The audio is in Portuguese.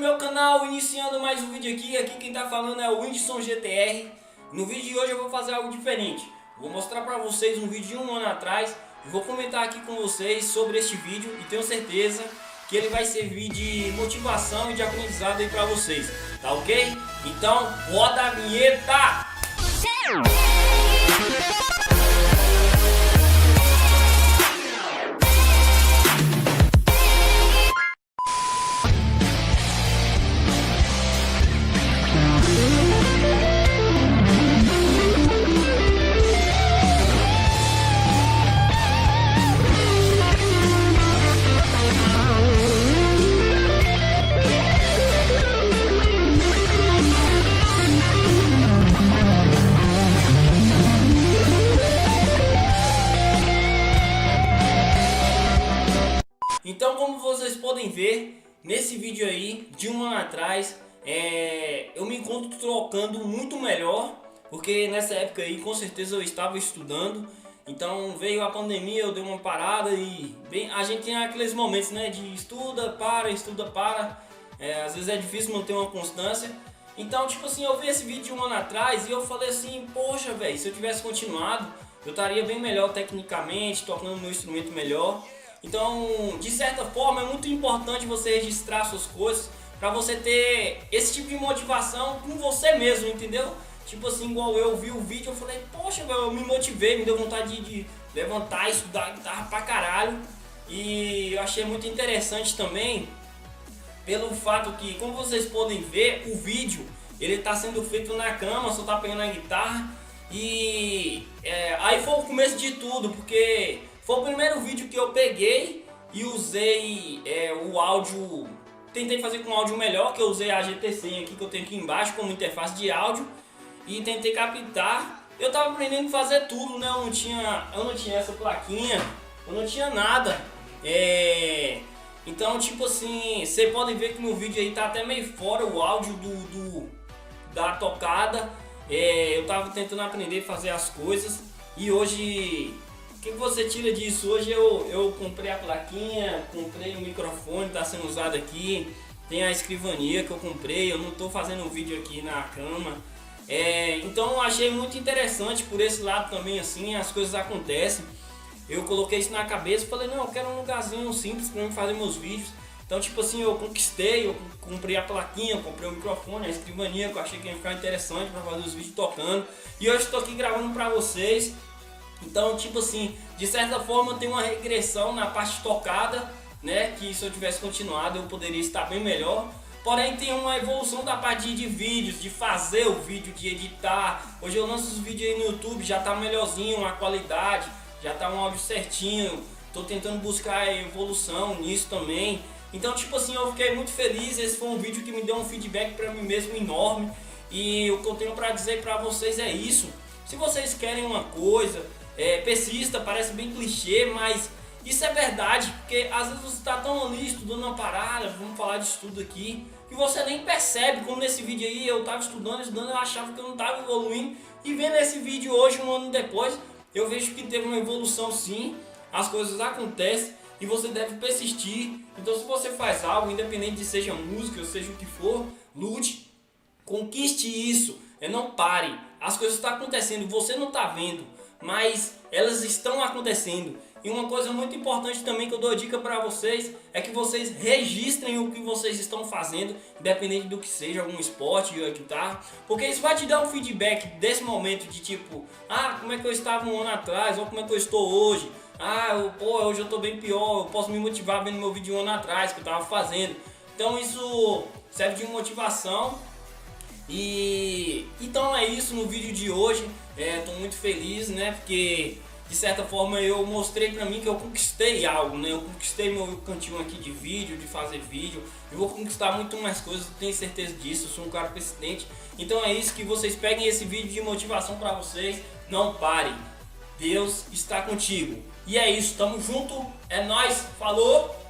meu canal, iniciando mais um vídeo aqui quem tá falando é o Whindersson GTR. No vídeo de hoje eu vou fazer algo diferente. Vou mostrar pra vocês um vídeo de um ano atrás e vou comentar aqui com vocês sobre este vídeo e tenho certeza que ele vai servir de motivação e de aprendizado aí pra vocês, tá ok? Então roda a vinheta! Então, como vocês podem ver, nesse vídeo aí, de um ano atrás, eu me encontro trocando muito melhor, porque nessa época aí, com certeza eu estava estudando, então veio a pandemia, eu dei uma parada e a gente tem aqueles momentos, né, de estuda, para, às vezes é difícil manter uma constância. Então, tipo assim, eu vi esse vídeo de um ano atrás e eu falei assim, poxa, velho, se eu tivesse continuado, eu estaria bem melhor tecnicamente, tocando meu instrumento melhor. Então, de certa forma, é muito importante você registrar suas coisas para você ter esse tipo de motivação com você mesmo, entendeu? Tipo assim, igual eu vi o vídeo, eu falei, poxa, eu me motivei, me deu vontade de levantar e estudar guitarra pra caralho. E eu achei muito interessante também, pelo fato que, como vocês podem ver, o vídeo, ele tá sendo feito na cama, só tá pegando a guitarra. E aí foi o começo de tudo, porque foi o primeiro vídeo que eu peguei e usei o áudio, tentei fazer com áudio melhor, que eu usei a GT100 aqui que eu tenho aqui embaixo como interface de áudio e tentei captar. Eu tava aprendendo a fazer tudo, né? Eu não tinha essa plaquinha, eu não tinha nada. Então, tipo assim, vocês podem ver que no vídeo aí tá até meio fora o áudio da tocada. Eu tava tentando aprender a fazer as coisas e hoje, o que você tira disso? Hoje eu comprei a plaquinha, comprei o microfone, tá sendo usado aqui, tem a escrivania que eu comprei, eu não tô fazendo um vídeo aqui na cama. Então eu achei muito interessante por esse lado também, assim, as coisas acontecem. Eu coloquei isso na cabeça e falei, não, eu quero um lugarzinho simples para mim fazer meus vídeos. Então, tipo assim, eu comprei a plaquinha, comprei o microfone, a escrivania, que eu achei que ia ficar interessante para fazer os vídeos tocando. E hoje estou aqui gravando para vocês. Então, tipo assim, de certa forma tem uma regressão na parte tocada, né? Que se eu tivesse continuado eu poderia estar bem melhor. Porém tem uma evolução da parte de vídeos, de fazer o vídeo, de editar. Hoje eu lanço os vídeos aí no YouTube, já tá melhorzinho a qualidade, já tá um áudio certinho. Tô tentando buscar evolução nisso também. Então, tipo assim, eu fiquei muito feliz. Esse foi um vídeo que me deu um feedback pra mim mesmo enorme. E o que eu tenho pra dizer pra vocês é isso. Se vocês querem uma coisa, persista, parece bem clichê, mas isso é verdade, porque às vezes você está tão ali estudando uma parada, vamos falar de estudo aqui, que você nem percebe, como nesse vídeo aí eu estava estudando, eu achava que eu não estava evoluindo, e vendo esse vídeo hoje, um ano depois, eu vejo que teve uma evolução sim, as coisas acontecem e você deve persistir. Então se você faz algo, independente de seja música ou seja o que for, lute, conquiste isso, não pare, as coisas estão acontecendo, você não está vendo, mas elas estão acontecendo. E uma coisa muito importante também que eu dou dica para vocês é que vocês registrem o que vocês estão fazendo, independente do que seja, algum esporte ou guitarra, porque isso vai te dar um feedback desse momento de tipo, como é que eu estava um ano atrás, ou como é que eu estou hoje, hoje eu estou bem pior, eu posso me motivar vendo meu vídeo um ano atrás que eu estava fazendo. Então isso serve de motivação. E então é isso no vídeo de hoje. Tô muito feliz, né, porque de certa forma eu mostrei pra mim que eu conquistei algo, né? Eu conquistei meu cantinho aqui de vídeo, de fazer vídeo. Eu vou conquistar muito mais coisas, tenho certeza disso, eu sou um cara persistente. Então é isso, que vocês peguem esse vídeo de motivação pra vocês. Não parem, Deus está contigo. E é isso, tamo junto, é nóis, falou!